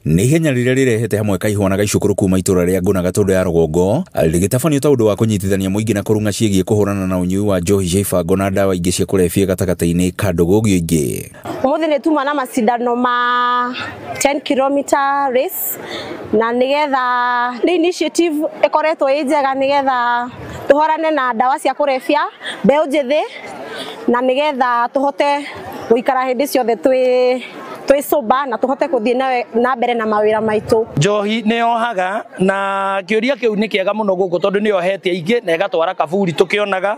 Nĩ ihenya rĩrĩa rĩrehete hamwe kaihũa na gaicũkũrũ kuma itũra rĩa Ngũna Gatũndũ ya rũgongo rĩgĩtabanio ta ũndũ wa kũnyitithania mũingĩ na kũrung'a ciĩgiĩ kũhũrana na ũnyui wa njohi cia ibango na ndawa ingĩ cia kũrebia gatagatĩ-inĩ ka ndũgũgio ingĩ. Ũmũthĩ nĩ tuma na macindano ma 10 km race na nigetha nĩ initiative ĩkoretwo ĩ njega nigetha tũhorane na ndawa cia kũrebia mbeũ njĩthĩ na nigetha tũhote gũikara hĩndĩ ciothe twĩ soba na tuhote kuthii na mbere na mawira maitu. Njohi nĩ yohaga na kĩũria kĩu nĩ kĩega mũno gũkũ tondũ nĩ yohetie aingĩ na ĩgatwara kaburi tukĩonaga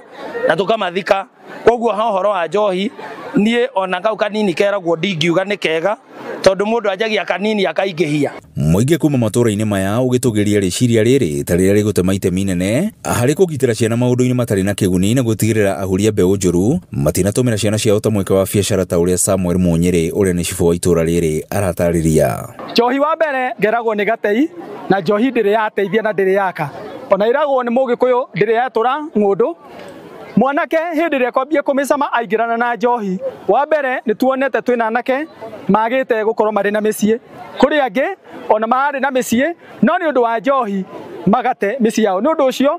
na tukamathika. Koguo ha ũhoro wa njohi niĩ ona kau kanini keragwo ndingiuga nĩ kega tondũ mũndũ anjagia kanini akaingĩhia. Mũingĩ kuma matũra-inĩ maya ũgĩtũgĩria rĩciria rĩrĩ ta rĩrĩa rĩgũtema itemi inene harĩ kũgitĩra ciana maũndũ-inĩ matarĩ na kĩguni na gũtigĩrĩra ahuria mbeũ njũru matinatũmĩra ciana ciao ta mweke wa biacara ta ũrĩa Samuel Munyĩrĩ ũrĩa nĩ cibũ wa itũra rĩrĩ aratarĩria. Njohi wa mbere ngeragwo nĩ gatei na njohi ndĩrĩ yateithia na ndĩrĩ yaka. Ona iragwo nĩ Mũgĩkũyũ ndĩrĩ yatũra ng'ũndũ. Mwanake hĩndĩ ĩrĩa kwambia kũmĩcama aingĩrana na njohi. Wa mbere nĩ tuonete twĩna anake magĩte gũkorwo marĩ na mĩciĩ. Kũrĩ angĩ ona marĩ na mĩciĩ no nĩ ũndũ wa njohi magate mĩciĩ yao. Nĩ ũndũ ũcio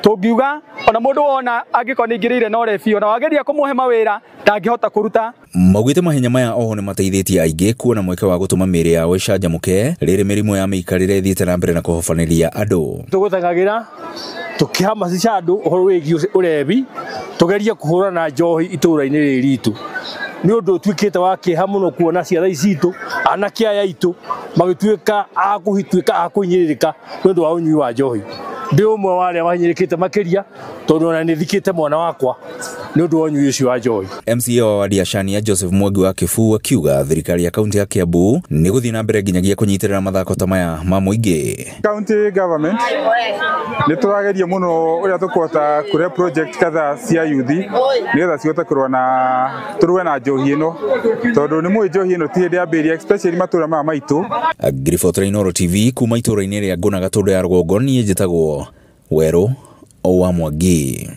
tũngiuga ona mũndũ wona angĩkorwo nĩ ingĩrĩire na ũrebia na wageria kũmũhe mawĩra ndangĩhota kũruta. Maugĩte mahenya maya oho nĩ mateithĩtie aingĩ kuona mweke wa gũtũma mĩĩrĩ yao ĩcanjamũke rĩrĩ mĩrimũ ya mĩikarĩre ĩthiĩte na mbere na kũhobanĩria andũ. Tũgũthagĩra tukĩhamacica andũ ũhoro wĩgiĩ ũrebi tugerie kũhũrana na njohi itũra-inĩ rĩrĩ ritũ. Nĩ ũndũ ũtuĩkĩte wa kĩeha mũno kuona ciana ici citũ anake aya aitũ magĩtuĩka a kũhinyĩrĩrĩka nĩ ũndũ wa ũnyui wa njohi. Ndĩ ũmwe wa arĩa mahinyĩrĩkĩte makĩria tondũ ona nĩ thikĩte mwana wakwa nĩ ũndũ wa ũnyui ũcio wa njohi. MCA wa wadi ya Chania Joseph Mwangi wa Kĩbuu akiuga thirikari ya kaunti ya Kiambu nĩ gũthiĩ na mbere nginyagia kũnyitĩrĩra mathako ta maya ma mũingĩ. County government nĩ tũrageria mũno ũrĩa tũkũhota kũrĩa project kadhaa cia yuthi nĩgetha cihote tũrũe na njohi ĩno tondũ nĩ mũĩ njohi ĩno ti hĩndĩ yambĩrĩria especially matũra maya maitũ. Ngiriboti ya Inooro TV kuma itũra-inĩ rĩa Ngũna Gatũndũ ya rũgongo niĩ njĩtagwo Werũ wa Mwangi.